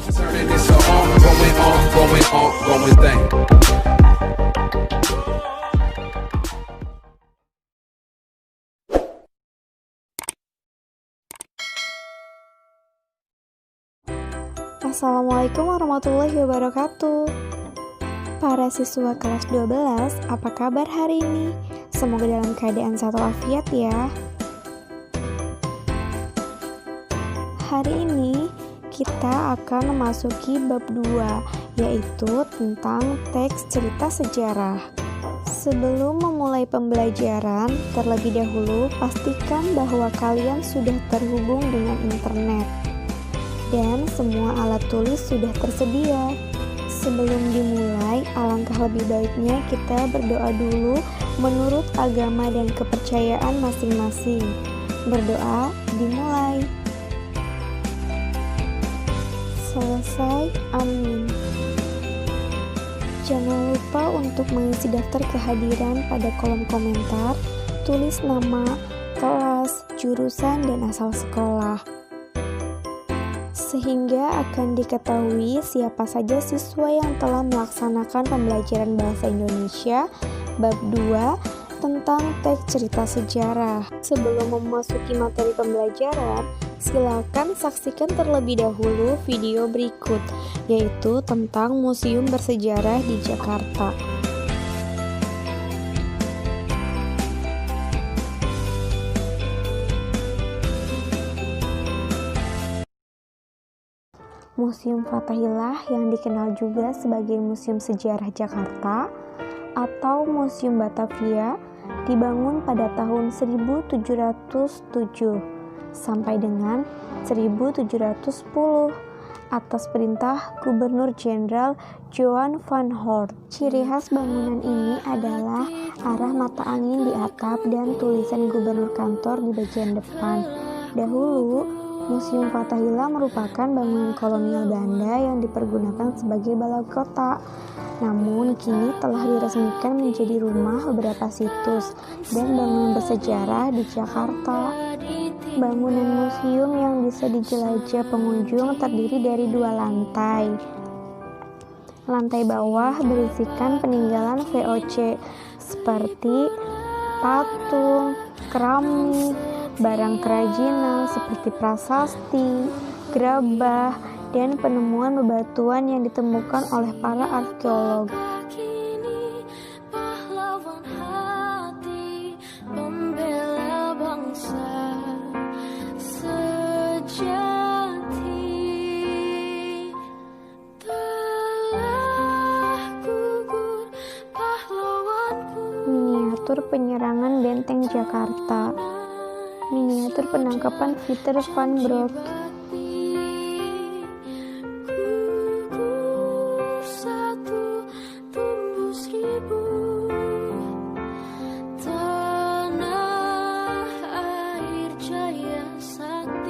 Assalamualaikum warahmatullahi wabarakatuh. Para siswa kelas 12, apa kabar hari ini? Semoga dalam keadaan sehat walafiat ya. Hari ini kita akan memasuki bab 2, yaitu tentang teks cerita sejarah. Sebelum memulai pembelajaran, terlebih dahulu pastikan bahwa kalian sudah terhubung dengan internet dan semua alat tulis sudah tersedia. Sebelum dimulai, alangkah lebih baiknya kita berdoa dulu menurut agama dan kepercayaan masing-masing. Berdoa dimulai. Selesai, amin. Jangan lupa untuk mengisi daftar kehadiran pada kolom komentar, tulis nama, kelas, jurusan, dan asal sekolah, sehingga akan diketahui siapa saja siswa yang telah melaksanakan pembelajaran bahasa Indonesia bab 2 tentang teks cerita sejarah. Sebelum memasuki materi pembelajaran, silakan saksikan terlebih dahulu video berikut, yaitu tentang museum bersejarah di Jakarta. Museum Fathahillah yang dikenal juga sebagai Museum Sejarah Jakarta atau Museum Batavia dibangun pada tahun 1707 sampai dengan 1710 atas perintah Gubernur Jenderal Johan van Hoort. Ciri khas bangunan ini adalah arah mata angin di atap dan tulisan gubernur kantor di bagian depan. Dahulu, Museum Fathahillah merupakan bangunan kolonial Belanda yang dipergunakan sebagai balai kota. Namun kini telah diresmikan menjadi rumah beberapa situs dan bangunan bersejarah di Jakarta. Bangunan museum yang bisa dijelajah pengunjung terdiri dari 2 lantai. Lantai bawah berisikan peninggalan VOC seperti patung, keramik, barang kerajinan seperti prasasti, gerabah, dan penemuan bebatuan yang ditemukan oleh para arkeolog. Miniatur penyerangan benteng Jakarta. Miniatur penangkapan Peter van Broek.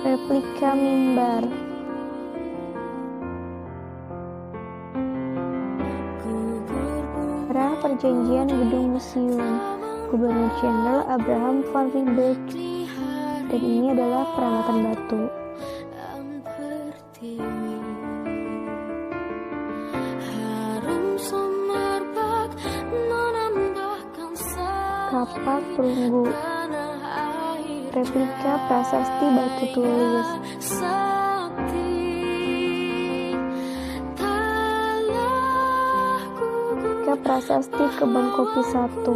Replika mimbar. Era perjanjian gedung museum Gubernur Jenderal Abraham van Riebeeck. Dan ini adalah peralatan batu. Kapak perunggu. Replika prasasti batu tulis. Replika prasasti kebun kopi 1.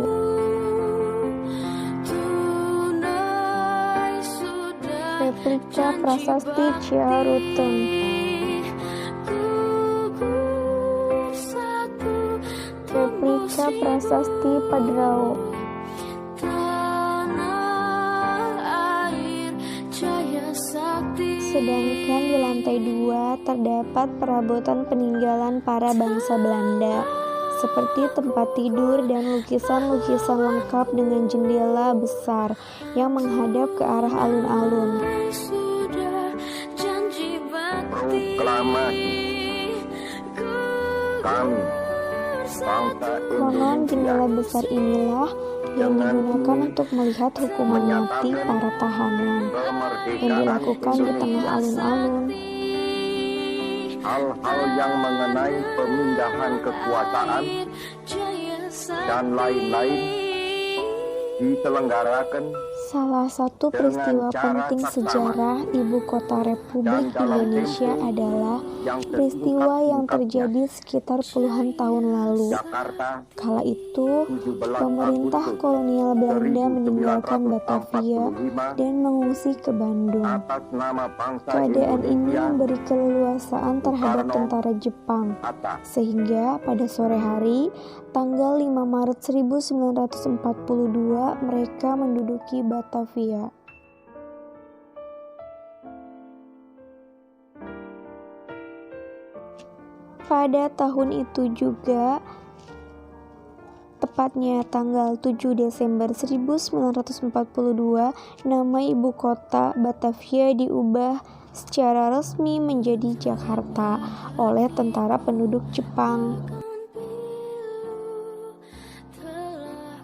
Replika prasasti Ciaruten. Replika prasasti Padrao. Sedangkan di lantai 2 terdapat perabotan peninggalan para bangsa Belanda, seperti tempat tidur dan lukisan-lukisan lengkap dengan jendela besar yang menghadap ke arah alun-alun. Konon jendela besar inilah yang digunakan untuk melihat hukuman mati para tahanan yang dilakukan di tengah alun-alun. hal-hal yang mengenai pemindahan kekuasaan dan lain-lain diselenggarakan Salah satu peristiwa penting sejarah Ibu Kota Republik Indonesia adalah peristiwa yang terjadi sekitar puluhan tahun lalu. Jakarta Kala itu, pemerintah kolonial Belanda meninggalkan Batavia dan mengungsi ke Bandung. atas nama bangsa Keadaan ini Indonesia memberi keleluasaan terhadap tentara Jepang, atas sehingga pada sore hari, tanggal 5 Maret 1942, mereka menduduki Batavia. Pada tahun itu juga, tepatnya tanggal 7 Desember 1942, nama ibu kota Batavia diubah secara resmi menjadi Jakarta oleh tentara penduduk Jepang.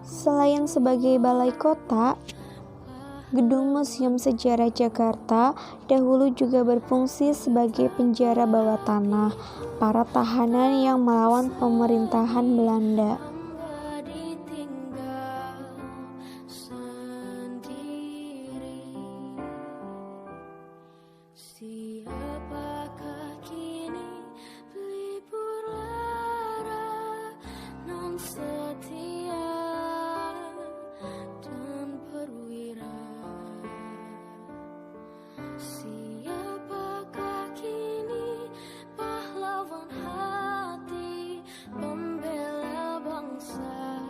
Selain sebagai balai kota, Gedung Museum Sejarah Jakarta dahulu juga berfungsi sebagai penjara bawah tanah para tahanan yang melawan pemerintahan Belanda. Siapakah kini pelipur lara non setia dan perwira? Siapakah kini pahlawan hati pembela bangsa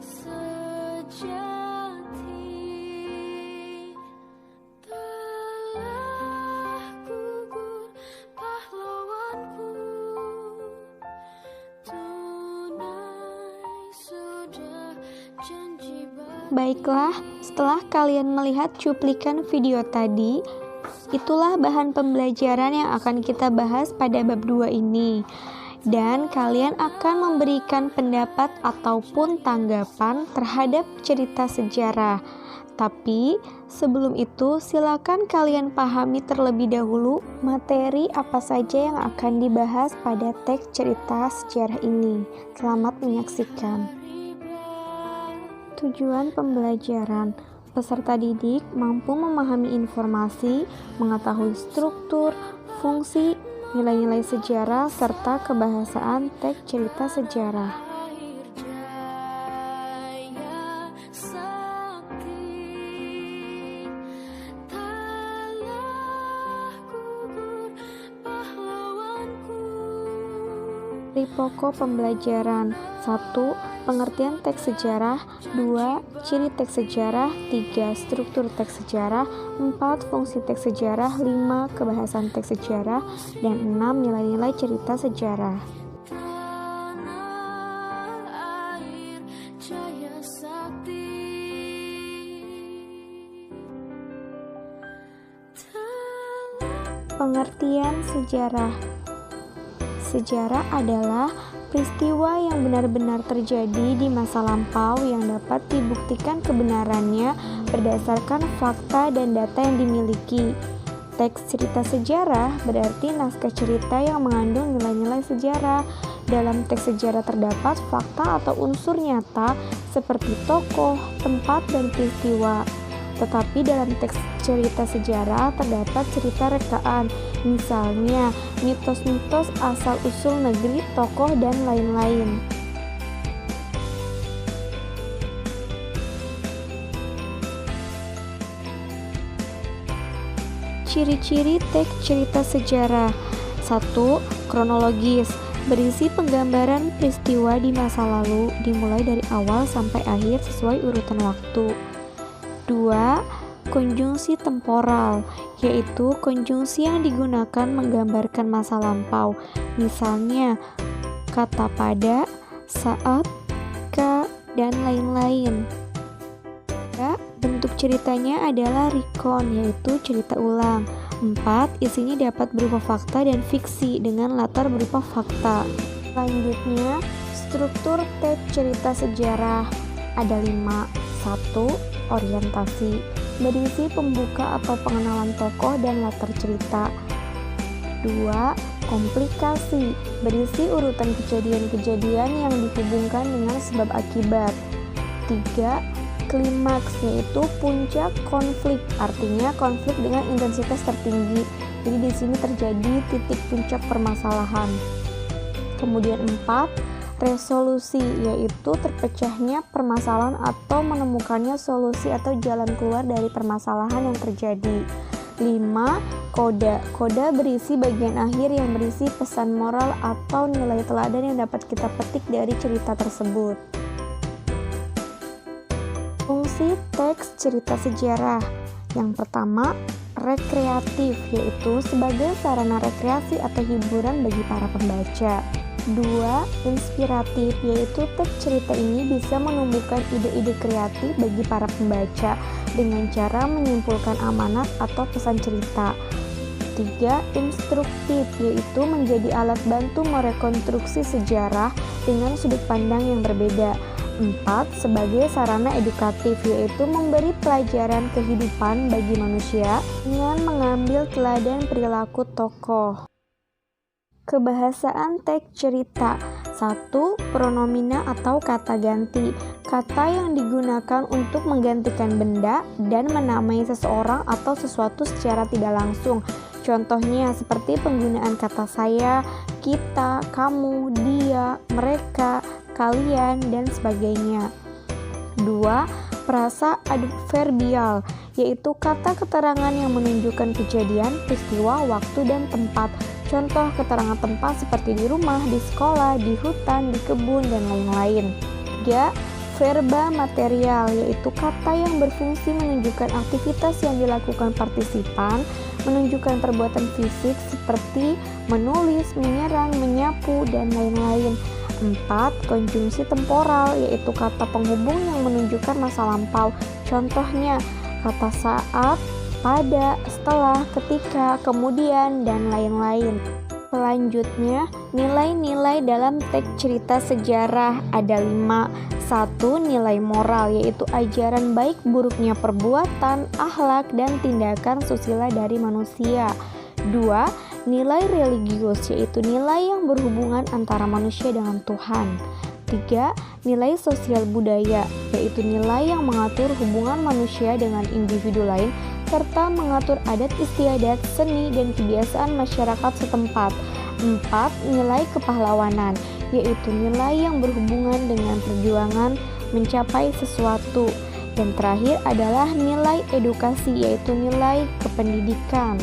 sejati? Telah gugur pahlawanku, tunai sudah janji. Baiklah, setelah kalian melihat cuplikan video tadi, itulah bahan pembelajaran yang akan kita bahas pada bab 2 ini. Dan kalian akan memberikan pendapat ataupun tanggapan terhadap cerita sejarah. Tapi sebelum itu, silakan kalian pahami terlebih dahulu materi apa saja yang akan dibahas pada teks cerita sejarah ini. Selamat menyaksikan. Tujuan pembelajaran: peserta didik mampu memahami informasi, mengetahui struktur, fungsi, nilai-nilai sejarah, serta kebahasaan teks cerita sejarah. Dari pokok pembelajaran: 1. Pengertian teks sejarah, 2. Ciri teks sejarah, 3. Struktur teks sejarah, 4. Fungsi teks sejarah, 5. Kebahasan teks sejarah, dan 6. Nilai-nilai cerita sejarah. Pengertian sejarah. Sejarah adalah peristiwa yang benar-benar terjadi di masa lampau yang dapat dibuktikan kebenarannya berdasarkan fakta dan data yang dimiliki. Teks cerita sejarah berarti naskah cerita yang mengandung nilai-nilai sejarah. Dalam teks sejarah terdapat fakta atau unsur nyata seperti tokoh, tempat, dan peristiwa. Tetapi dalam teks cerita sejarah terdapat cerita rekaan, misalnya mitos-mitos asal-usul negeri, tokoh, dan lain-lain. Ciri-ciri teks cerita sejarah. 1. Kronologis, berisi penggambaran peristiwa di masa lalu, dimulai dari awal sampai akhir sesuai urutan waktu. 2. Konjungsi temporal, yaitu konjungsi yang digunakan menggambarkan masa lampau, misalnya kata pada, saat, ke, dan lain-lain. 3. Bentuk ceritanya adalah recount, yaitu cerita ulang. 4. Isinya dapat berupa fakta dan fiksi dengan latar berupa fakta. Selanjutnya, struktur teks cerita sejarah ada 5. 1. Orientasi, berisi pembuka atau pengenalan tokoh dan latar cerita. 2. Komplikasi berisi urutan kejadian-kejadian yang dihubungkan dengan sebab akibat. 3. Klimaks yaitu puncak konflik, artinya konflik dengan intensitas tertinggi. Jadi di sini terjadi titik puncak permasalahan. Kemudian 4. Resolusi yaitu terpecahnya permasalahan atau menemukannya solusi atau jalan keluar dari permasalahan yang terjadi. 5. Koda. Koda berisi bagian akhir yang berisi pesan moral atau nilai teladan yang dapat kita petik dari cerita tersebut. Fungsi teks cerita sejarah. Yang pertama, rekreatif, yaitu sebagai sarana rekreasi atau hiburan bagi para pembaca. 2. Inspiratif, yaitu teks cerita ini bisa menumbuhkan ide-ide kreatif bagi para pembaca dengan cara menyimpulkan amanat atau pesan cerita. 3. Instruktif, yaitu menjadi alat bantu merekonstruksi sejarah dengan sudut pandang yang berbeda. 4. Sebagai sarana edukatif, yaitu memberi pelajaran kehidupan bagi manusia dengan mengambil teladan perilaku tokoh. Kebahasaan teks cerita. 1. Pronomina atau kata ganti. Kata yang digunakan untuk menggantikan benda dan menamai seseorang atau sesuatu secara tidak langsung. Contohnya seperti penggunaan kata saya, kita, kamu, dia, mereka, kalian, dan sebagainya. 2. Prasa adverbial, yaitu kata keterangan yang menunjukkan kejadian, peristiwa, waktu, dan tempat. Contoh keterangan tempat seperti di rumah, di sekolah, di hutan, di kebun, dan lain-lain. 3. Verba material, yaitu kata yang berfungsi menunjukkan aktivitas yang dilakukan partisipan, menunjukkan perbuatan fisik seperti menulis, menyerang, menyapu, dan lain-lain. 4. Konjungsi temporal, yaitu kata penghubung yang menunjukkan masa lampau. Contohnya kata saat, pada, setelah, ketika, kemudian, dan lain-lain. Selanjutnya, nilai-nilai dalam teks cerita sejarah ada 5. 1. Nilai moral, yaitu ajaran baik buruknya perbuatan, akhlak, dan tindakan susila dari manusia. 2. Nilai religius, yaitu nilai yang berhubungan antara manusia dengan Tuhan. 3. Nilai sosial budaya, yaitu nilai yang mengatur hubungan manusia dengan individu lain serta mengatur adat istiadat, seni, dan kebiasaan masyarakat setempat. 4. Nilai kepahlawanan, yaitu nilai yang berhubungan dengan perjuangan mencapai sesuatu. Dan terakhir adalah nilai edukasi, yaitu nilai kependidikan.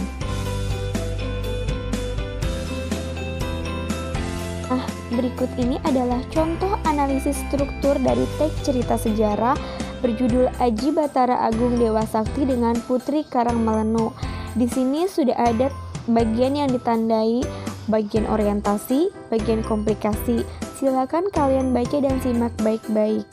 Nah, berikut ini adalah contoh analisis struktur dari teks cerita sejarah berjudul Aji Batara Agung Dewa Sakti dengan Putri Karangmelenu. Di sini sudah ada bagian yang ditandai bagian orientasi, bagian komplikasi. Silakan kalian baca dan simak baik-baik.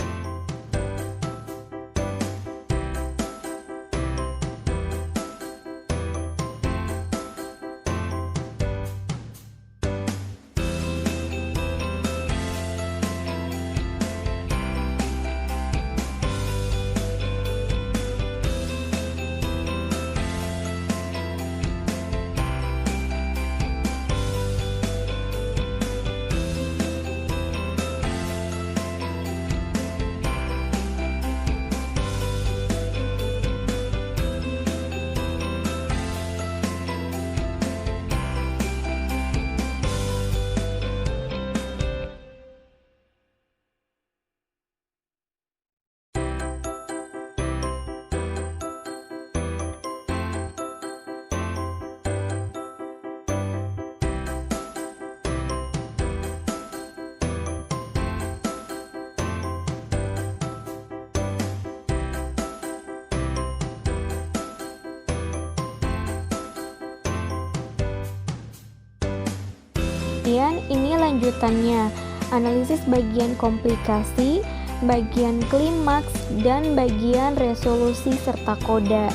Kemudian ini lanjutannya, analisis bagian komplikasi, bagian klimaks, dan bagian resolusi serta koda.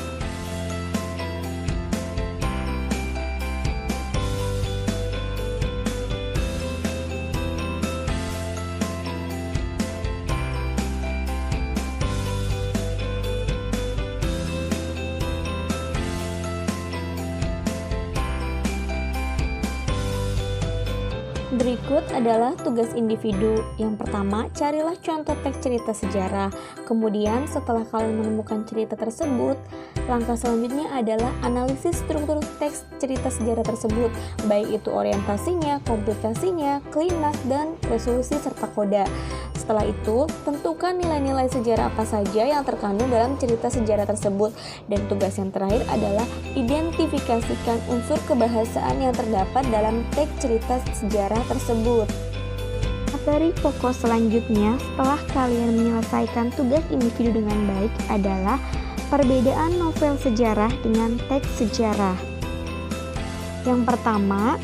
Berikut adalah tugas individu. Yang pertama, carilah contoh teks cerita sejarah. Kemudian, setelah kalian menemukan cerita tersebut, langkah selanjutnya adalah analisis struktur teks cerita sejarah tersebut, baik itu orientasinya, komplikasinya, klimaks, dan resolusi serta koda. Setelah itu, tentukan nilai-nilai sejarah apa saja yang terkandung dalam cerita sejarah tersebut. Dan tugas yang terakhir adalah identifikasikan unsur kebahasaan yang terdapat dalam teks cerita sejarah tersebut. Materi pokok selanjutnya setelah kalian menyelesaikan tugas individu dengan baik adalah perbedaan novel sejarah dengan teks sejarah. Yang pertama,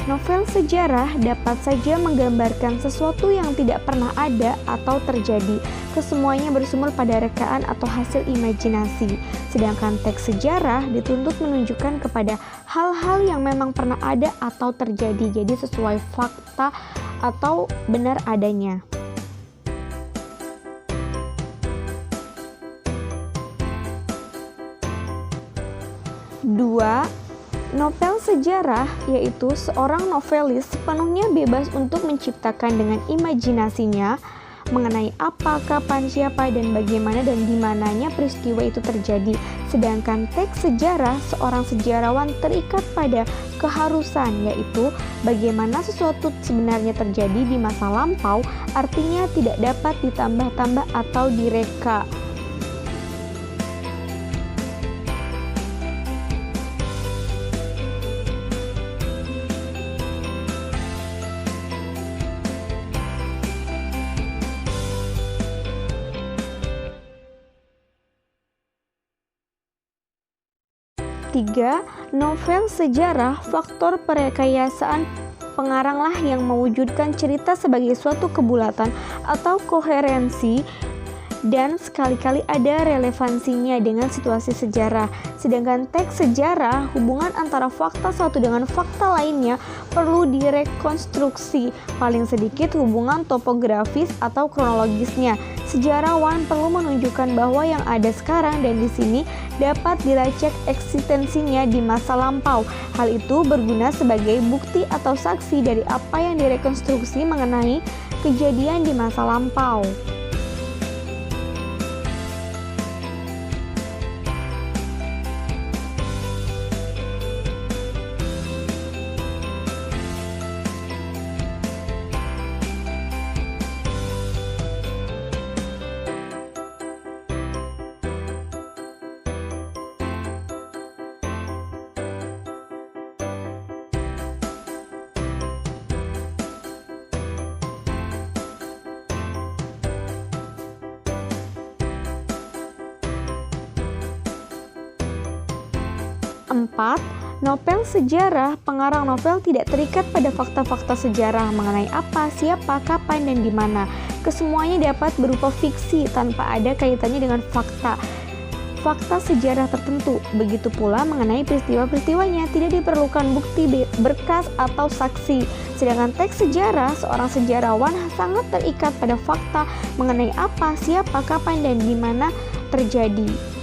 novel sejarah dapat saja menggambarkan sesuatu yang tidak pernah ada atau terjadi. Kesemuanya bersumber pada rekaan atau hasil imajinasi. Sedangkan teks sejarah dituntut menunjukkan kepada hal-hal yang memang pernah ada atau terjadi, jadi sesuai fakta atau benar adanya. Dua, novel sejarah yaitu seorang novelis sepenuhnya bebas untuk menciptakan dengan imajinasinya mengenai apa, kapan, siapa, dan bagaimana dan di mananya peristiwa itu terjadi. Sedangkan teks sejarah, seorang sejarawan terikat pada keharusan, yaitu bagaimana sesuatu sebenarnya terjadi di masa lampau, artinya tidak dapat ditambah-tambah atau direka. Tiga, novel sejarah, faktor perekayasaan pengaranglah yang mewujudkan cerita sebagai suatu kebulatan atau koherensi dan sekali-kali ada relevansinya dengan situasi sejarah. Sedangkan teks sejarah, hubungan antara fakta satu dengan fakta lainnya perlu direkonstruksi, paling sedikit hubungan topografis atau kronologisnya. Sejarawan perlu menunjukkan bahwa yang ada sekarang dan di sini dapat dilacak eksistensinya di masa lampau. Hal itu berguna sebagai bukti atau saksi dari apa yang direkonstruksi mengenai kejadian di masa lampau. Empat, novel sejarah, pengarang novel tidak terikat pada fakta-fakta sejarah mengenai apa, siapa, kapan, dan di mana. Kesemuanya dapat berupa fiksi tanpa ada kaitannya dengan fakta sejarah tertentu. Begitu pula mengenai peristiwa-peristiwanya tidak diperlukan bukti, berkas, atau saksi. Sedangkan teks sejarah, seorang sejarawan sangat terikat pada fakta mengenai apa, siapa, kapan, dan di mana terjadi.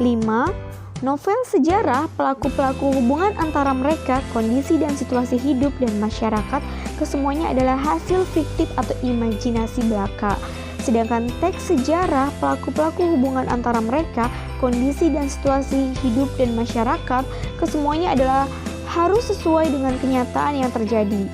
Lima, novel sejarah, pelaku-pelaku hubungan antara mereka, kondisi dan situasi hidup dan masyarakat, kesemuanya adalah hasil fiktif atau imajinasi belaka. Sedangkan teks sejarah, pelaku-pelaku hubungan antara mereka, kondisi dan situasi hidup dan masyarakat, kesemuanya adalah harus sesuai dengan kenyataan yang terjadi.